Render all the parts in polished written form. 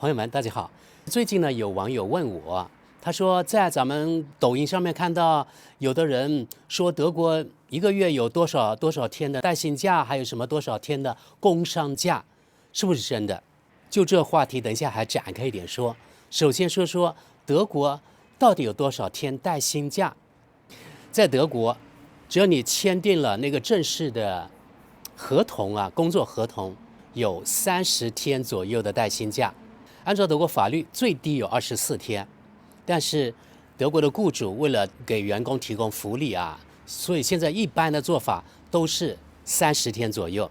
朋友们，大家好。最近呢，有网友问我，他说在咱们抖音上面看到有的人说德国一个月有多少天的带薪假，还有什么多少天的工伤假，是不是真的？就这话题，等一下还展开一点说。首先说说德国到底有多少天带薪假？在德国，只要你签订了那个正式的合同啊，工作合同，有30天左右的带薪假。按照德国法律，最低有24天，但是德国的雇主为了给员工提供福利啊，所以现在一般的做法都是30天左右，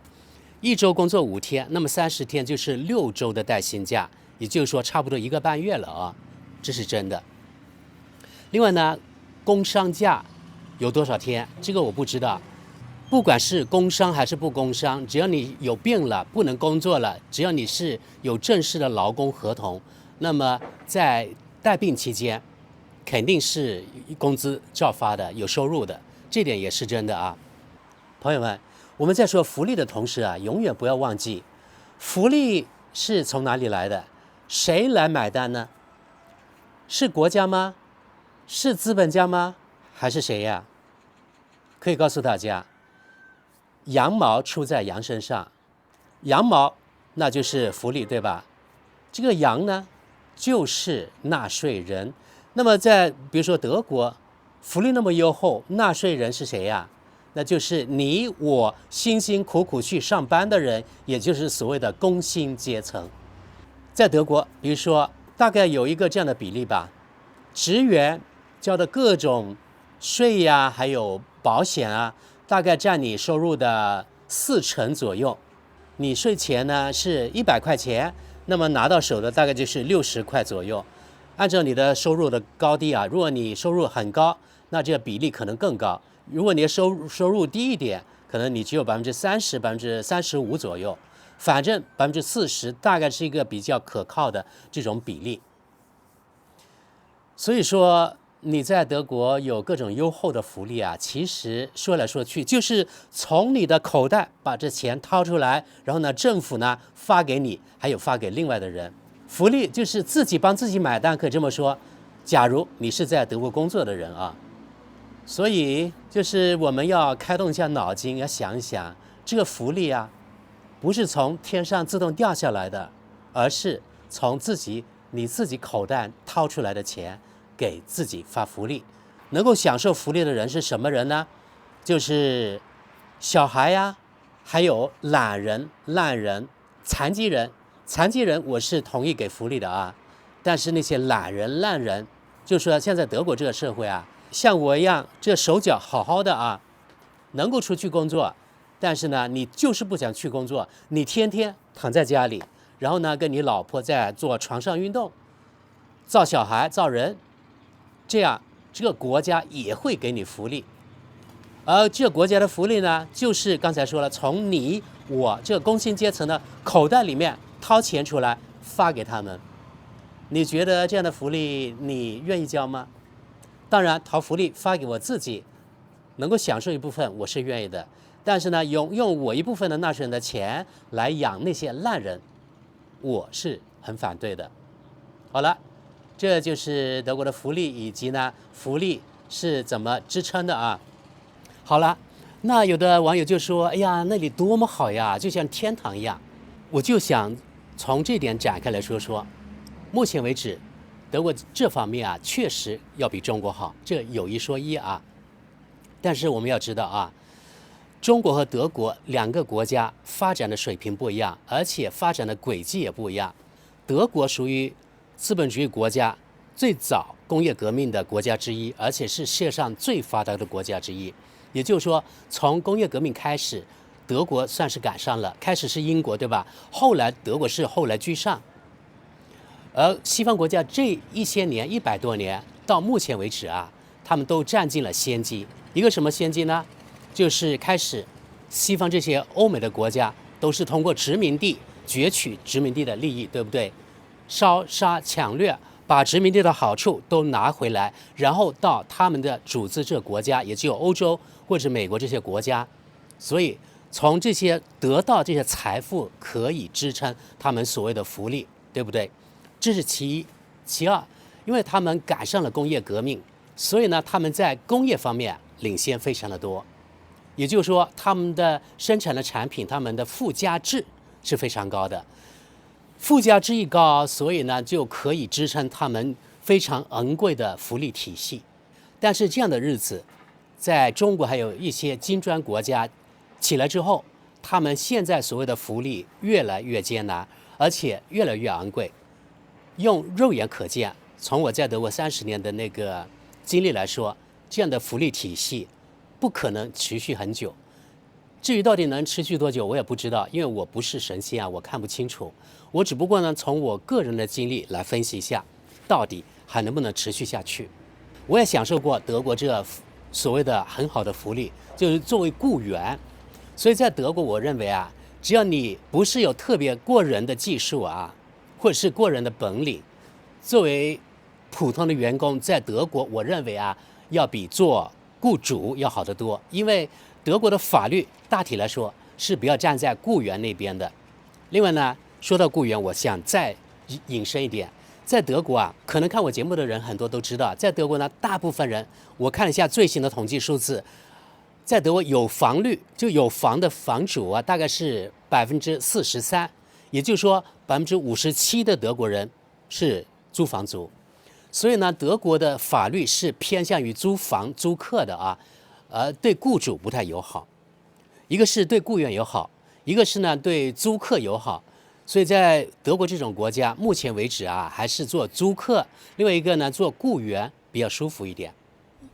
一周工作5天，那么30天就是6周的带薪假，也就是说差不多1个半月了啊，这是真的。另外呢，工伤假有多少天？这个我不知道。不管是工伤还是不工伤，只要你有病了，不能工作了，只要你是有正式的劳工合同，那么在带病期间，肯定是工资照发的，有收入的，这点也是真的啊。朋友们，我们在说福利的同时啊，永远不要忘记，福利是从哪里来的？谁来买单呢？是国家吗？是资本家吗？还是谁呀？可以告诉大家，羊毛出在羊身上，羊毛那就是福利，对吧？这个羊呢，就是纳税人。那么在比如说德国，福利那么优厚，纳税人是谁呀？那就是你我辛辛苦苦去上班的人，也就是所谓的工薪阶层。在德国，比如说大概有一个这样的比例吧，职员交的各种税呀，还有保险啊，大概占你收入的40%左右。你税前呢是100块钱，那么拿到手的大概就是60块左右。按照你的收入的高低啊，如果你收入很高，那这个比例可能更高；如果你的收入低一点，可能你只有30%、35%左右。反正40%大概是一个比较可靠的这种比例。所以说你在德国有各种优厚的福利啊，其实说来说去就是从你的口袋把这钱掏出来，然后呢政府呢发给你，还有发给另外的人。福利就是自己帮自己买单，可以这么说。假如你是在德国工作的人啊，所以就是我们要开动一下脑筋，要想一想这个福利啊，不是从天上自动掉下来的，而是从你自己口袋掏出来的钱给自己发福利。能够享受福利的人是什么人呢？就是小孩呀，还有懒人、烂人、残疾人。残疾人我是同意给福利的啊，但是那些懒人、烂人，就说现在德国这个社会啊，像我一样这手脚好好的啊，能够出去工作，但是呢，你就是不想去工作，你天天躺在家里，然后呢，跟你老婆在做床上运动，造小孩、造人，这样这个国家也会给你福利。而这个国家的福利呢，就是刚才说了，从你我这个工薪阶层的口袋里面掏钱出来发给他们。你觉得这样的福利你愿意交吗？当然，掏福利发给我自己，能够享受一部分，我是愿意的。但是呢，用我一部分的纳税人的钱来养那些烂人，我是很反对的。好了，这就是德国的福利，以及呢，福利是怎么支撑的啊？好了，那有的网友就说：“哎呀，那里多么好呀，就像天堂一样。”我就想从这点展开来说说。目前为止，德国这方面啊，确实要比中国好，这有一说一啊。但是我们要知道啊，中国和德国两个国家发展的水平不一样，而且发展的轨迹也不一样。德国属于资本主义国家最早工业革命的国家之一，而且是世界上最发达的国家之一。也就是说，从工业革命开始，德国算是赶上了。开始是英国，对吧？后来德国是后来居上。而西方国家这1000年100多年到目前为止啊，他们都占尽了先机。一个什么先机呢？就是开始西方这些欧美的国家都是通过殖民地攫取殖民地的利益，对不对？烧杀抢掠，把殖民地的好处都拿回来，然后到他们的主资这国家，也就欧洲或者美国这些国家。所以从这些得到这些财富，可以支撑他们所谓的福利，对不对？这是其一。其二，因为他们赶上了工业革命，所以呢，他们在工业方面领先非常的多。也就是说，他们的生产的产品，他们的附加值是非常高的。附加值一高，所以呢，就可以支撑他们非常昂贵的福利体系。但是这样的日子，在中国还有一些金砖国家起来之后，他们现在所谓的福利越来越艰难，而且越来越昂贵。用肉眼可见，从我在德国30年的那个经历来说，这样的福利体系不可能持续很久。至于到底能持续多久，我也不知道，因为我不是神仙啊，我看不清楚。我只不过呢，从我个人的经历来分析一下，到底还能不能持续下去。我也享受过德国这所谓的很好的福利，就是作为雇员。所以在德国，我认为啊，只要你不是有特别过人的技术啊，或者是过人的本领，作为普通的员工，在德国，我认为啊，要比做雇主要好得多。因为德国的法律大体来说是比较站在雇员那边的。另外呢，说到雇员，我想再引申一点，在德国啊，可能看我节目的人很多都知道，在德国呢，大部分人，我看了一下最新的统计数字，在德国有房率，就有房的房主啊，大概是43%，也就是说57%的德国人是租房族。所以呢，德国的法律是偏向于租房租客的啊，对雇主不太友好。一个是对雇员友好，一个是呢对租客友好。所以在德国这种国家，目前为止啊，还是做租客，另外一个呢做雇员比较舒服一点。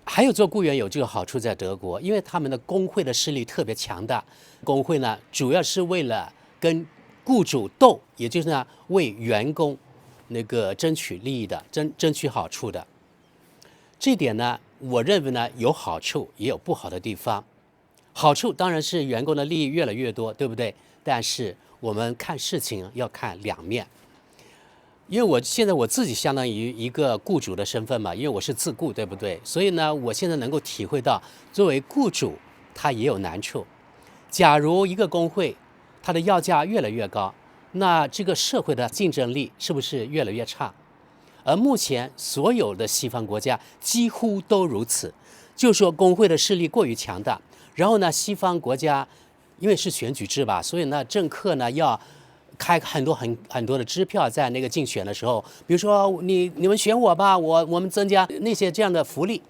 还有做雇员有这个好处，在德国，因为他们的工会的势力特别强大。工会呢，主要是为了跟雇主斗，也就是呢为员工那个争取利益的，争取好处的。这点呢，我认为呢有好处，也有不好的地方。好处当然是员工的利益越来越多，对不对？但是我们看事情要看两面。因为我现在我自己相当于一个雇主的身份嘛，因为我是自雇，对不对？所以呢，我现在能够体会到，作为雇主，他也有难处。假如一个工会，它的要价越来越高，那这个社会的竞争力是不是越来越差？而目前所有的西方国家几乎都如此，就说工会的势力过于强大。然后呢，西方国家因为是选举制吧，所以呢，政客呢要开很多的支票，在那个竞选的时候，比如说你们选我吧，我们增加那些这样的福利，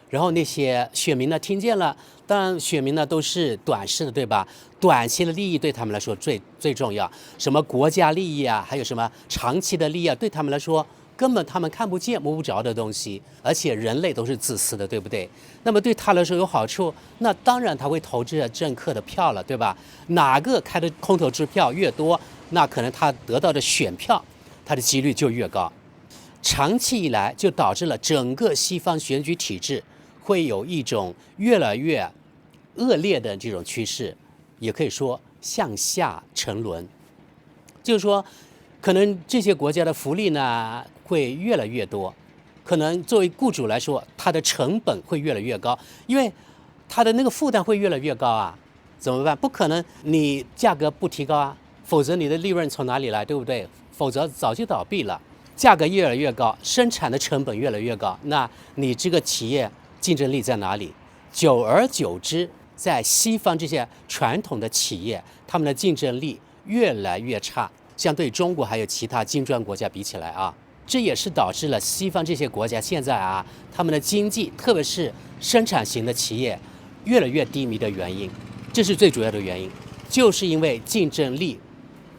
然后那些选民呢听见了，当然选民呢都是短视的，对吧？短期的利益对他们来说最重要，什么国家利益啊，还有什么长期的利益啊，对他们来说根本他们看不见摸不着的东西。而且人类都是自私的，对不对？那么对他来说有好处，那当然他会投这政客的票了，对吧？哪个开的空头支票越多，那可能他得到的选票，他的几率就越高。长期以来就导致了整个西方选举体制会有一种越来越恶劣的这种趋势，也可以说向下沉沦。就是说，可能这些国家的福利呢会越来越多，可能作为雇主来说，它的成本会越来越高，因为它的那个负担会越来越高啊。怎么办？不可能你价格不提高啊，否则你的利润从哪里来，对不对？否则早就倒闭了。价格越来越高，生产的成本越来越高，那你这个企业竞争力在哪里？久而久之，在西方这些传统的企业，他们的竞争力越来越差，相对中国还有其他金砖国家比起来啊，这也是导致了西方这些国家现在啊，他们的经济，特别是生产型的企业越来越低迷的原因。这是最主要的原因，就是因为竞争力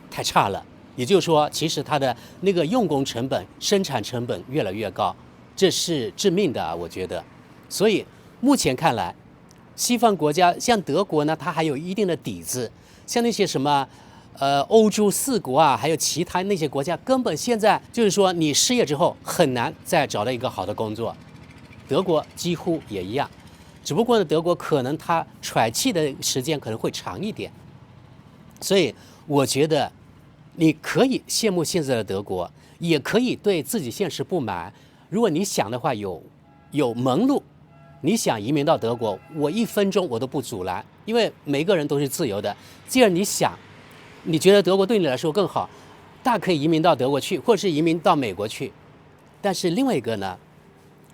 太差了。也就是说，其实它的那个用工成本、生产成本越来越高，这是致命的啊，我觉得。所以目前看来，西方国家像德国呢，它还有一定的底子，像那些什么欧洲4国啊，还有其他那些国家，根本现在就是说你失业之后很难再找到一个好的工作。德国几乎也一样，只不过呢，德国可能它喘气的时间可能会长一点。所以我觉得你可以羡慕现在的德国，也可以对自己现实不满。如果你想的话，有门路，你想移民到德国，我1分钟我都不阻拦，因为每个人都是自由的。既然你想，你觉得德国对你来说更好，大可以移民到德国去，或者是移民到美国去。但是另外一个呢，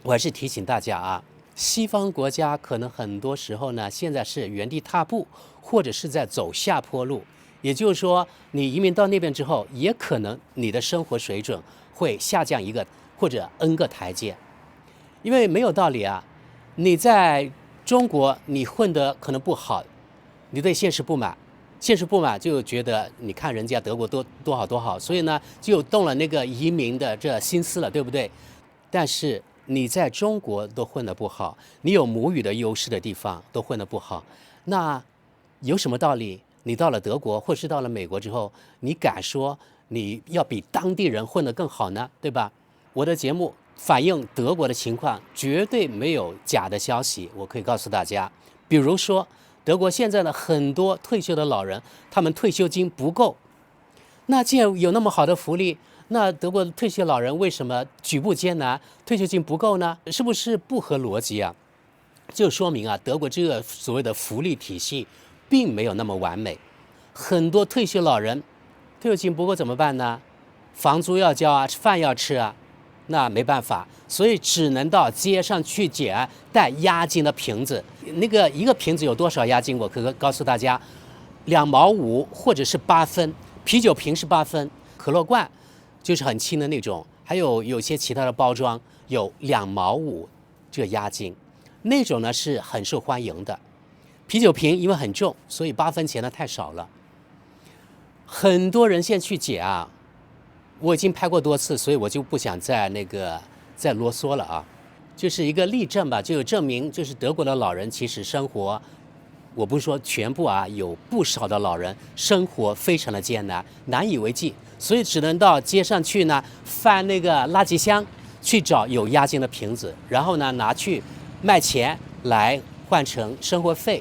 我还是提醒大家啊，西方国家可能很多时候呢，现在是原地踏步，或者是在走下坡路。也就是说，你移民到那边之后，也可能你的生活水准会下降一个或者 N 个台阶。因为没有道理啊，你在中国你混得可能不好，你对现实不满，现实不满就觉得你看人家德国多好多好，所以呢就动了那个移民的这心思了，对不对？但是你在中国都混得不好，你有母语的优势的地方都混得不好，那有什么道理？你到了德国或是到了美国之后，你敢说你要比当地人混得更好呢？对吧？我的节目反映德国的情况，绝对没有假的消息。我可以告诉大家，比如说德国现在的很多退休的老人，他们退休金不够。那既然有那么好的福利，那德国的退休老人为什么举步艰难，退休金不够呢？是不是不合逻辑啊？就说明啊，德国这个所谓的福利体系并没有那么完美。很多退休老人退休金不够怎么办呢？房租要交啊，饭要吃啊，那没办法，所以只能到街上去捡带押金的瓶子。那个一个瓶子有多少押金？我可以告诉大家，2毛5或者是8分。啤酒瓶是8分，可乐罐就是很轻的那种，还有些其他的包装有2毛5这个押金，那种呢是很受欢迎的。啤酒瓶因为很重，所以8分钱呢太少了。很多人现在去捡啊，我已经拍过多次，所以我就不想再啰嗦了啊。就是一个例证吧，就证明就是德国的老人其实生活，我不是说全部啊，有不少的老人生活非常的艰难，难以为继，所以只能到街上去呢，翻那个垃圾箱去找有押金的瓶子，然后呢拿去卖钱来换成生活费，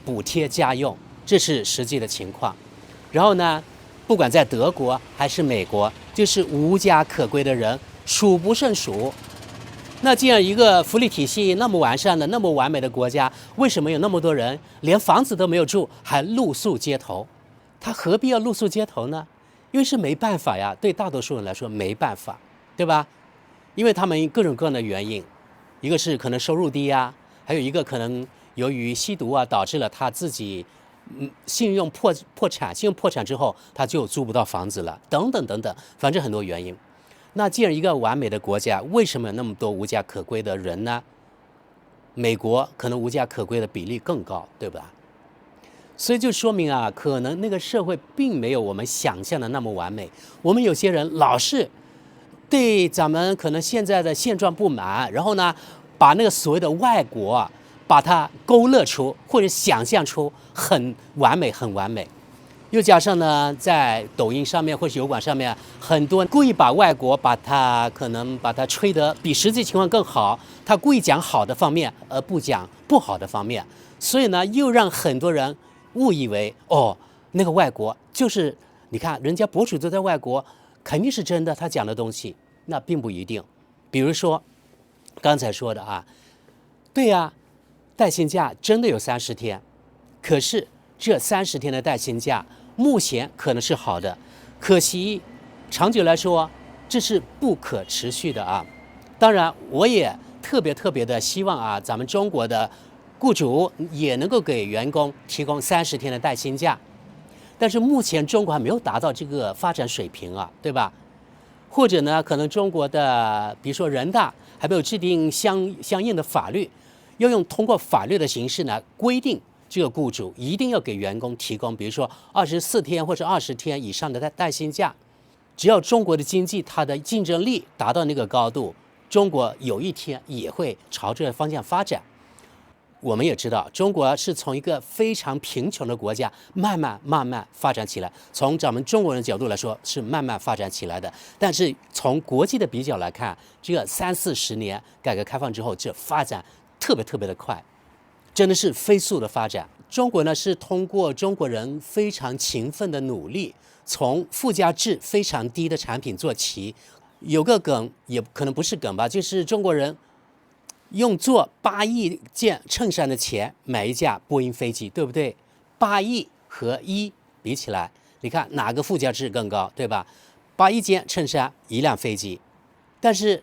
补贴家用，这是实际的情况。然后呢，不管在德国还是美国，就是无家可归的人数不胜数。那既然一个福利体系那么完善的、那么完美的国家，为什么有那么多人连房子都没有住，还露宿街头？他何必要露宿街头呢？因为是没办法呀，对大多数人来说没办法，对吧？因为他们各种各样的原因，一个是可能收入低呀，还有一个可能由于吸毒啊，导致了他自己信用破产，信用破产之后他就租不到房子了，等等等等，反正很多原因。那既然一个完美的国家，为什么有那么多无家可归的人呢？美国可能无家可归的比例更高，对吧？所以就说明啊，可能那个社会并没有我们想象的那么完美。我们有些人老是对咱们可能现在的现状不满，然后呢，把那个所谓的外国把它勾勒出或者想象出很完美、很完美。又加上呢，在抖音上面或是油管上面，很多故意把外国可能把它吹得比实际情况更好，他故意讲好的方面，而不讲不好的方面，所以呢，又让很多人误以为那个外国就是你看人家博主都在外国，肯定是真的，他讲的东西那并不一定。比如说刚才说的啊，对呀，带薪假真的有30天，可是这30天的带薪假目前可能是好的，可惜长久来说这是不可持续的啊。当然我也特别的希望啊，咱们中国的雇主也能够给员工提供30天的带薪假，但是目前中国还没有达到这个发展水平啊，对吧？或者呢，可能中国的比如说人大还没有制定相应的法律，要通过法律的形式呢规定这个雇主一定要给员工提供，比如说24天或者20天以上的带薪假。只要中国的经济它的竞争力达到那个高度，中国有一天也会朝这个方向发展。我们也知道，中国是从一个非常贫穷的国家慢慢发展起来，从咱们中国人的角度来说是慢慢发展起来的。但是从国际的比较来看，这个30-40年改革开放之后，这发展特别的快，真的是飞速的发展。中国呢是通过中国人非常勤奋的努力，从附加值非常低的产品做起。有个梗也可能不是梗吧，就是中国人用做8亿件衬衫的钱买一架波音飞机，对不对？8亿和1比起来，你看哪个附加值更高，对吧81件衬衫1辆飞机。但是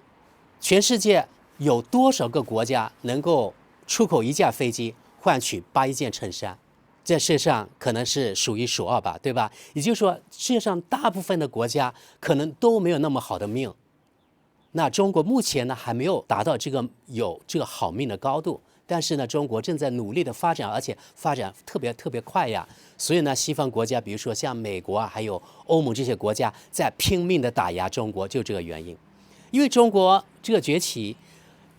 全世界有多少个国家能够出口1架飞机换取81件衬衫？在世界上可能是数一数二吧，对吧？也就是说，世界上大部分的国家可能都没有那么好的命。那中国目前呢还没有达到有这个好命的高度，但是呢，中国正在努力的发展，而且发展特别快呀。所以呢，西方国家，比如说像美国啊，还有欧盟这些国家，在拼命的打压中国，就这个原因。因为中国这个崛起，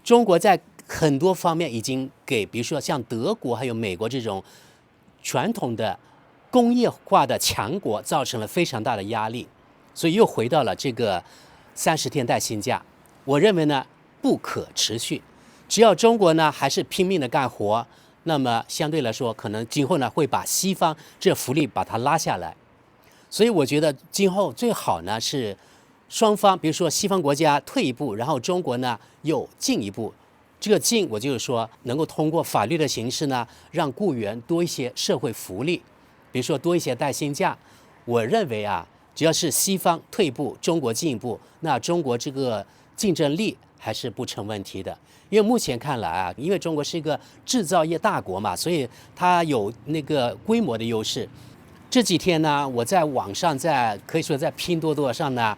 中国在很多方面已经给，比如说像德国还有美国这种传统的工业化的强国造成了非常大的压力，所以又回到了这个30天带薪假。我认为呢不可持续，只要中国呢还是拼命的干活，那么相对来说可能今后呢会把西方这福利把它拉下来。所以我觉得今后最好呢是双方，比如说西方国家退一步，然后中国呢又进一步。这个进，我就是说能够通过法律的形式呢，让雇员多一些社会福利，比如说多一些带薪假。我认为啊，只要是西方退一步，中国进一步，那中国这个竞争力还是不成问题的。因为目前看来啊，因为中国是一个制造业大国嘛，所以它有那个规模的优势。这几天呢，我在网上可以说在拼多多上呢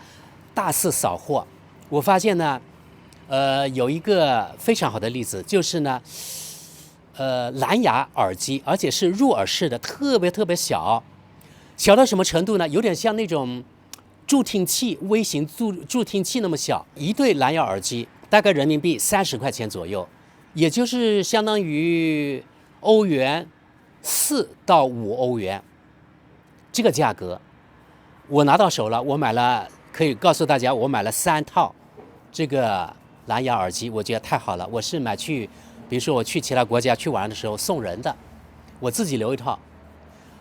大肆扫货，我发现呢。有一个非常好的例子，就是呢，蓝牙耳机，而且是入耳式的，特别小，小到什么程度呢？有点像那种助听器，微型助听器那么小。一对蓝牙耳机大概人民币30块钱左右，也就是相当于欧元4到5欧元，这个价格，我拿到手了，我买了，可以告诉大家，我买了3套这个蓝牙耳机，我觉得太好了。我是买去，比如说我去其他国家去玩的时候送人的，我自己留一套。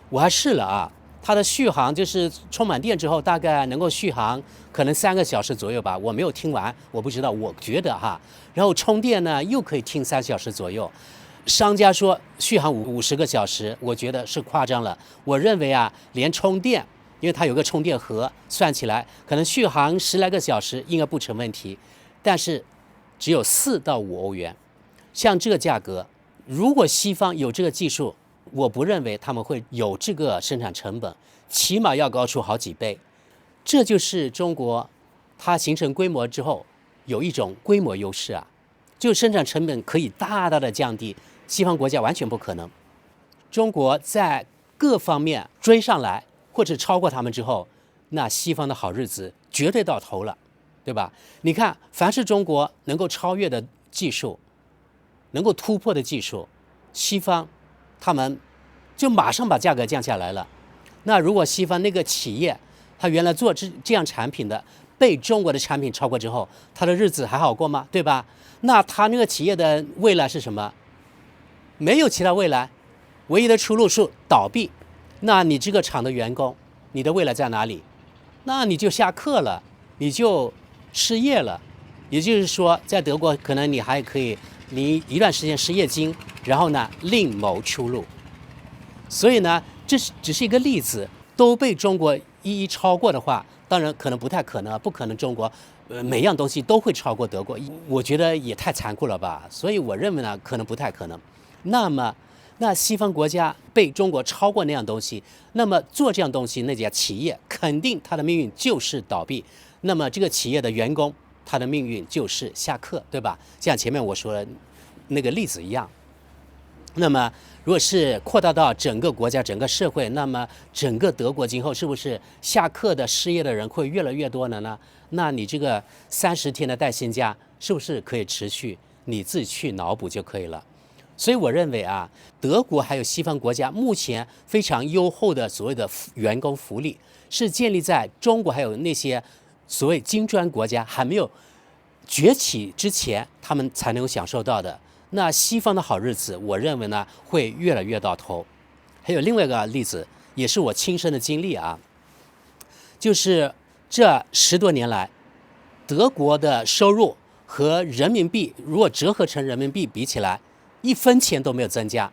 我还试了啊，它的续航就是充满电之后大概能够续航可能3个小时左右吧，我没有听完，我不知道，我觉得哈。然后充电呢又可以听3小时左右，商家说续航50个小时，我觉得是夸张了。我认为啊，连充电，因为它有个充电盒，算起来可能续航10来个小时应该不成问题，但是只有4到5欧元，像这个价格，如果西方有这个技术，我不认为他们会有这个生产成本，起码要高出好几倍。这就是中国，它形成规模之后有一种规模优势啊，就生产成本可以大大的降低，西方国家完全不可能。中国在各方面追上来或者超过他们之后，那西方的好日子绝对到头了。对吧？你看，凡是中国能够超越的技术，能够突破的技术，西方他们就马上把价格降下来了。那如果西方那个企业，他原来做这样产品的，被中国的产品超过之后，他的日子还好过吗？对吧？那他那个企业的未来是什么？没有其他未来，唯一的出路是倒闭。那你这个厂的员工，你的未来在哪里？那你就下课了，你就失业了。也就是说，在德国可能你还可以领一段时间失业金，然后呢另谋出路。所以呢，这只是一个例子，都被中国一一超过的话，当然可能不太可能，不可能中国每样东西都会超过德国，我觉得也太残酷了吧。所以我认为呢，可能不太可能。那西方国家被中国超过那样东西，那么做这样东西那家企业肯定它的命运就是倒闭，那么这个企业的员工他的命运就是下课，对吧？像前面我说的那个例子一样。那么如果是扩大到整个国家整个社会，那么整个德国今后是不是下课的失业的人会越来越多了呢？那你这个30天的带薪假是不是可以持续？你自己去脑补就可以了。所以我认为啊，德国还有西方国家目前非常优厚的所谓的员工福利，是建立在中国还有那些所谓金砖国家还没有崛起之前，他们才能够享受到的。那西方的好日子，我认为呢会越来越到头。还有另外一个例子，也是我亲身的经历啊，就是这10多年来，德国的收入和人民币如果折合成人民币比起来，1分钱都没有增加。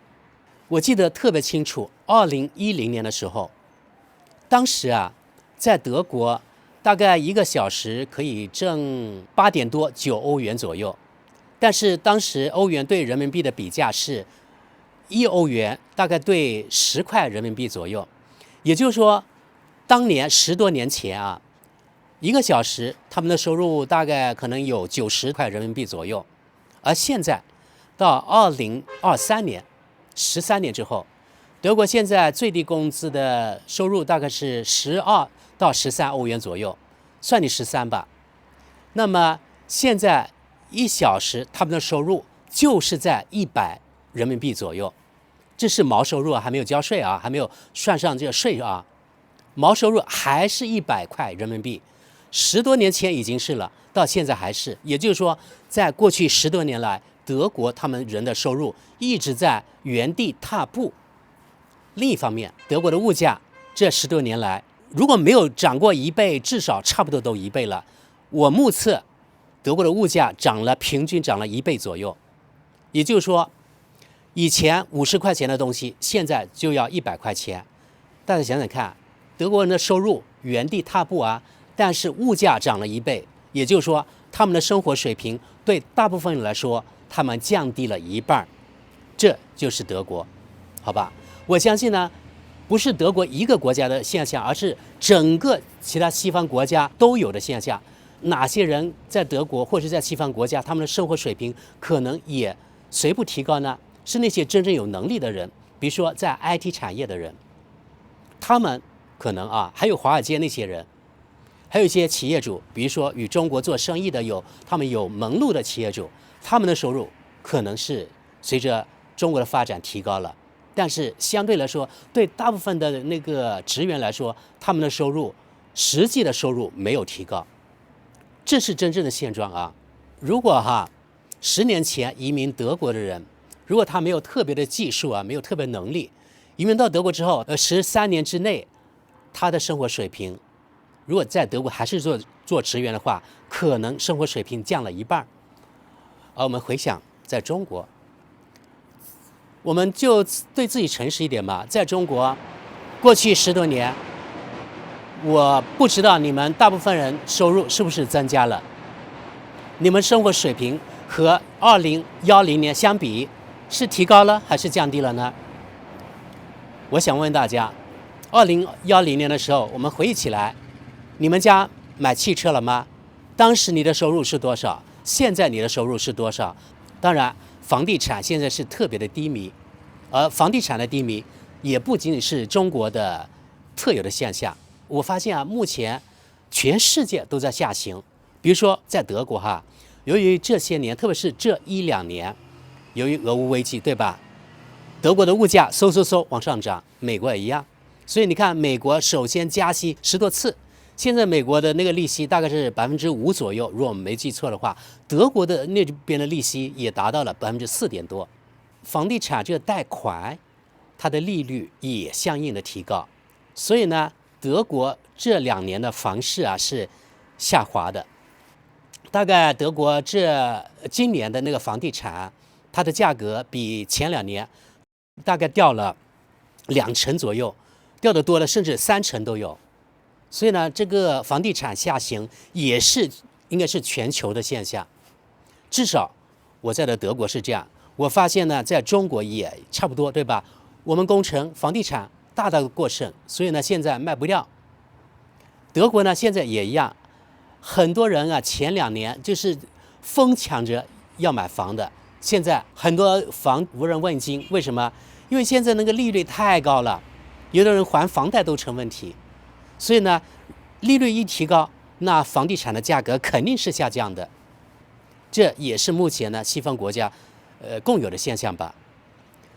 我记得特别清楚，2010年的时候，当时啊，在德国大概1个小时可以挣8点多9欧元左右。但是当时欧元对人民币的比价是1欧元大概对10块人民币左右，也就是说，当年10多年前啊，1个小时他们的收入大概可能有90块人民币左右，而现在到2023年，13年之后，德国现在最低工资的收入大概是12到13欧元左右，算你13吧。那么现在1小时他们的收入就是在100人民币左右，这是毛收入啊，还没有交税啊，还没有算上这个税啊。毛收入还是100块人民币，10多年前已经是了，到现在还是。也就是说，在过去10多年来，德国他们人的收入一直在原地踏步。另一方面，德国的物价这10多年来，如果没有涨过1倍，至少差不多都1倍了。我目测，德国的物价平均涨了1倍左右。也就是说，以前50块钱的东西，现在就要100块钱。大家想想看，德国人的收入原地踏步啊，但是物价涨了1倍，也就是说，他们的生活水平对大部分人来说，他们降低了1半。这就是德国，好吧？我相信呢，不是德国一个国家的现象，而是整个其他西方国家都有的现象。哪些人在德国或者在西方国家，他们的生活水平可能也随步提高呢？是那些真正有能力的人，比如说在 IT 产业的人，他们可能还有华尔街那些人，还有一些企业主，比如说与中国做生意的他们有门路的企业主，他们的收入可能是随着中国的发展提高了，但是相对来说，对大部分的那个职员来说，他们的实际的收入没有提高，这是真正的现状啊。如果10年前移民德国的人，如果他没有特别的技术没有特别能力，移民到德国之后，13年之内，他的生活水平，如果在德国还是做职员的话，可能生活水平降了1半。而我们回想在中国，我们就对自己诚实一点吧。在中国，过去10多年，我不知道你们大部分人收入是不是增加了，你们生活水平和2010年相比，是提高了还是降低了呢？我想问大家，2010年的时候，我们回忆起来，你们家买汽车了吗？当时你的收入是多少？现在你的收入是多少？当然，房地产现在是特别的低迷，而房地产的低迷也不仅仅是中国的特有的现象。我发现目前全世界都在下行。比如说在德国由于这些年，特别是这1-2年，由于俄乌危机，对吧？德国的物价嗖往上涨，美国也一样。所以你看，美国首先加息10多次，现在美国的那个利息大概是5%左右，如果我们没记错的话，德国的那边的利息也达到了4点多。房地产这个贷款，它的利率也相应的提高，所以呢，德国这2年的房市是下滑的。大概德国今年的那个房地产，它的价格比前2年大概掉了2成左右，掉得多了甚至3成都有。所以呢，这个房地产下行也是应该是全球的现象，至少我在的德国是这样。我发现呢，在中国也差不多，对吧？我们工程房地产大大过剩，所以呢，现在卖不掉。德国呢，现在也一样，很多人前2年就是疯抢着要买房的，现在很多房无人问津，为什么？因为现在那个利率太高了，有的人还房贷都成问题，所以呢，利率一提高，那房地产的价格肯定是下降的。这也是目前呢西方国家共有的现象吧。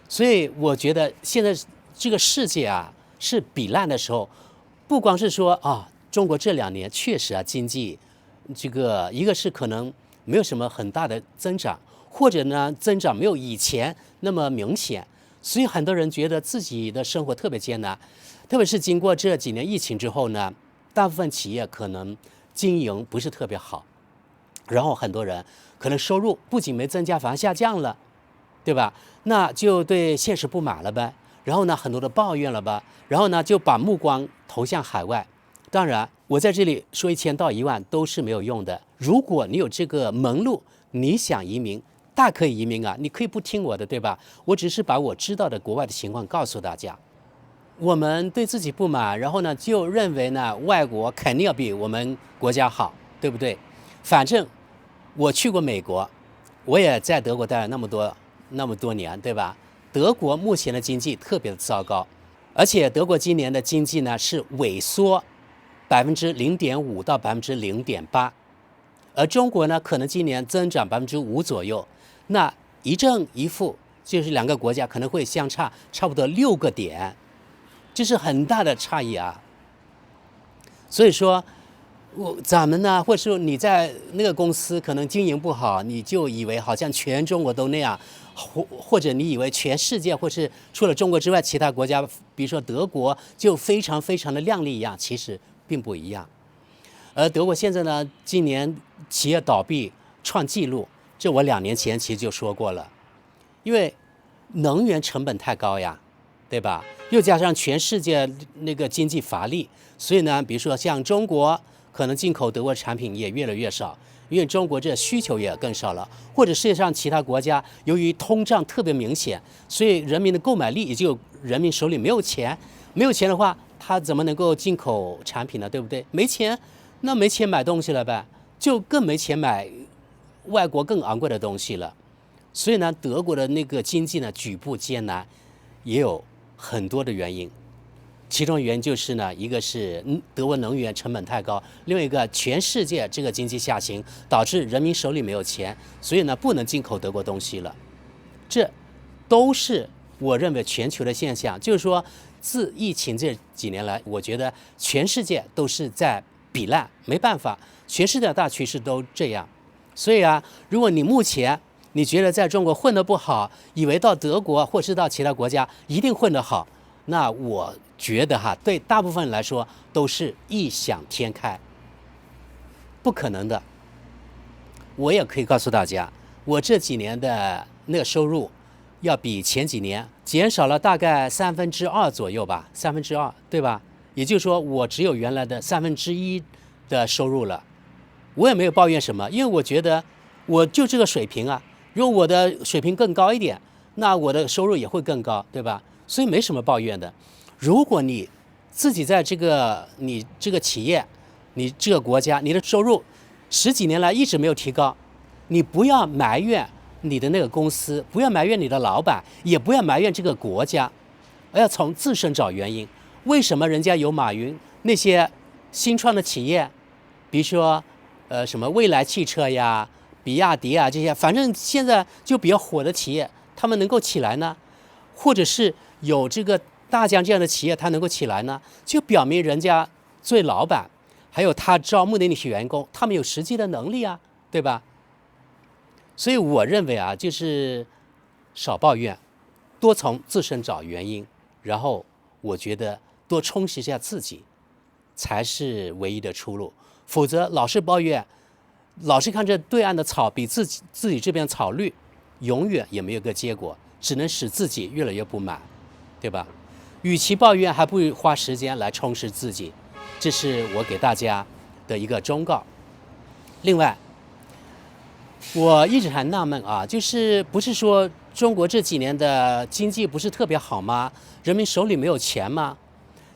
所以我觉得现在这个世界是比烂的时候，不光是说中国这2年确实经济这个一个是可能没有什么很大的增长，或者呢增长没有以前那么明显，所以很多人觉得自己的生活特别艰难。特别是经过这几年疫情之后呢，大部分企业可能经营不是特别好，然后很多人可能收入不仅没增加，反而下降了，对吧？那就对现实不满了呗，然后呢很多的抱怨了吧，然后呢就把目光投向海外，当然，我在这里说1000到1万都是没有用的。如果你有这个门路，你想移民，大可以移民啊，你可以不听我的，对吧？我只是把我知道的国外的情况告诉大家。我们对自己不满，然后呢，就认为呢，外国肯定要比我们国家好，对不对？反正我去过美国，我也在德国待了那么多年，对吧？德国目前的经济特别的糟糕，而且德国今年的经济呢是萎缩0.5%到0.8%，而中国呢可能今年增长5%左右，那一正一负，就是两个国家可能会相差差不多6个点，这是很大的差异啊。所以说，咱们呢，或者说你在那个公司可能经营不好，你就以为好像全中国都那样，或者你以为全世界或是除了中国之外其他国家，比如说德国就非常非常的亮丽一样，其实并不一样。而德国现在呢，今年企业倒闭创纪录，这我2年前其实就说过了，因为能源成本太高呀，对吧？又加上全世界那个经济乏力，所以呢，比如说像中国，可能进口德国产品也越来越少，因为中国这需求也更少了，或者世界上其他国家由于通胀特别明显，所以人民的购买力也就人民手里没有钱，没有钱的话，他怎么能够进口产品呢？对不对？没钱，那没钱买东西了呗，就更没钱买外国更昂贵的东西了。所以呢，德国的那个经济呢举步艰难，也有很多的原因。其中原因就是呢，一个是德国能源成本太高，另外一个全世界这个经济下行，导致人民手里没有钱，所以呢不能进口德国东西了。这都是我认为全球的现象。就是说，自疫情这几年来，我觉得全世界都是在比烂，没办法，全世界的大趋势都这样。所以啊，如果你目前你觉得在中国混得不好，以为到德国或是到其他国家一定混得好，那我觉得对大部分人来说都是异想天开，不可能的。我也可以告诉大家，我这几年的那个收入，要比前几年减少了大概2/3左右吧，2/3，对吧？也就是说，我只有原来的1/3的收入了。我也没有抱怨什么，因为我觉得我就这个水平啊。如果我的水平更高一点，那我的收入也会更高，对吧？所以没什么抱怨的。如果你自己在你这个企业，你这个国家，你的收入10几年来一直没有提高，你不要埋怨你的那个公司，不要埋怨你的老板，也不要埋怨这个国家，而要从自身找原因。为什么人家有马云那些新创的企业，比如说什么蔚来汽车呀、比亚迪啊这些，反正现在就比较火的企业，他们能够起来呢？或者是有这个大疆这样的企业，它能够起来呢？就表明人家作为老板，还有他招募的那些员工，他们有实际的能力啊，对吧？所以我认为啊，就是少抱怨，多从自身找原因，然后我觉得多充实一下自己，才是唯一的出路。否则老是抱怨，老是看着对岸的草比自己这边草绿，永远也没有个结果，只能使自己越来越不满，对吧？与其抱怨，还不如花时间来充实自己，这是我给大家的一个忠告。另外，我一直还纳闷啊，就是不是说中国这几年的经济不是特别好吗？人民手里没有钱吗？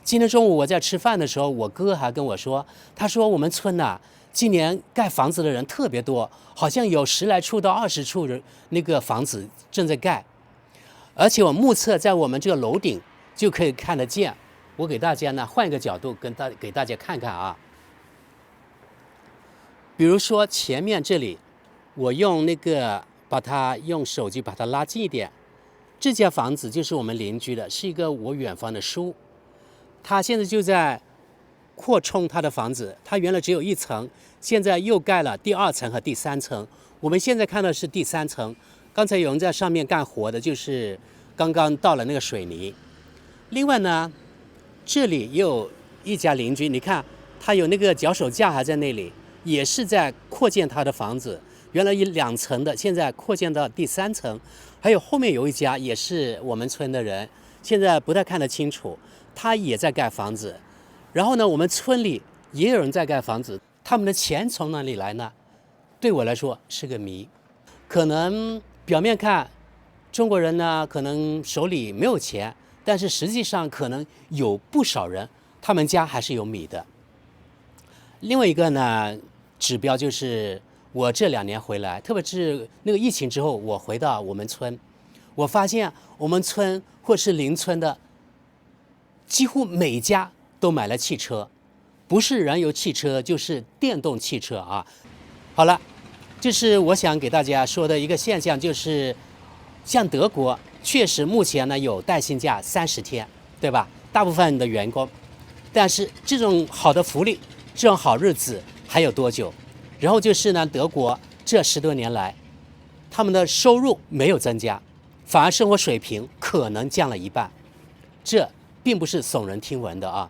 今天中午我在吃饭的时候，我哥还跟我说，他说我们村呐，今年盖房子的人特别多，好像有10来处到20处那个房子正在盖，而且我目测在我们这个楼顶就可以看得见。我给大家呢换一个角度给大家看看啊，比如说前面这里，我用用手机把它拉近一点，这家房子就是我们邻居的，是一个我远房的叔。他现在就在扩充他的房子，他原来只有1层，现在又盖了第2层和第3层。我们现在看的是第3层，刚才有人在上面干活的，就是刚刚到了那个水泥。另外呢，这里也有一家邻居，你看他有那个脚手架还在那里，也是在扩建他的房子，原来2层的，现在扩建到第3层。还有后面有一家也是我们村的人，现在不太看得清楚，他也在盖房子。然后呢，我们村里也有人在盖房子，他们的钱从哪里来呢？对我来说是个谜。可能表面看，中国人呢可能手里没有钱，但是实际上可能有不少人，他们家还是有米的。另外一个呢，指标就是我这2年回来，特别是那个疫情之后，我回到我们村，我发现我们村或是邻村的，几乎每家都买了汽车，不是燃油汽车就是电动汽车啊。好了，这是我想给大家说的一个现象，就是像德国确实目前呢有带薪假30天，对吧？大部分的员工，但是这种好的福利，这种好日子还有多久？然后就是呢，德国这10多年来，他们的收入没有增加，反而生活水平可能降了一半，这并不是耸人听闻的啊。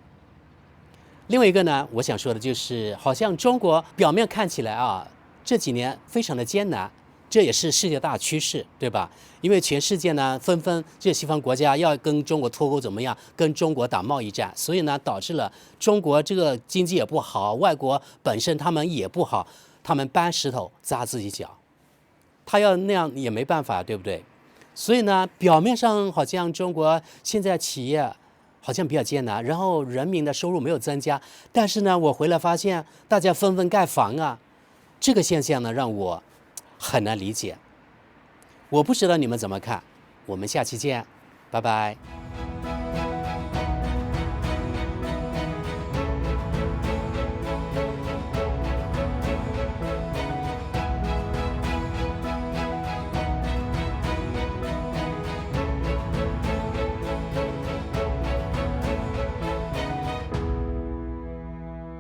另外一个呢，我想说的就是，好像中国表面看起来啊，这几年非常的艰难，这也是世界大趋势，对吧？因为全世界呢纷纷这西方国家要跟中国脱钩，怎么样？跟中国打贸易战，所以呢导致了中国这个经济也不好，外国本身他们也不好，他们搬石头砸自己脚，他要那样也没办法，对不对？所以呢，表面上好像中国现在企业好像比较艰难，然后人民的收入没有增加，但是呢，我回来发现大家纷纷盖房啊，这个现象呢让我很难理解。我不知道你们怎么看，我们下期见，拜拜。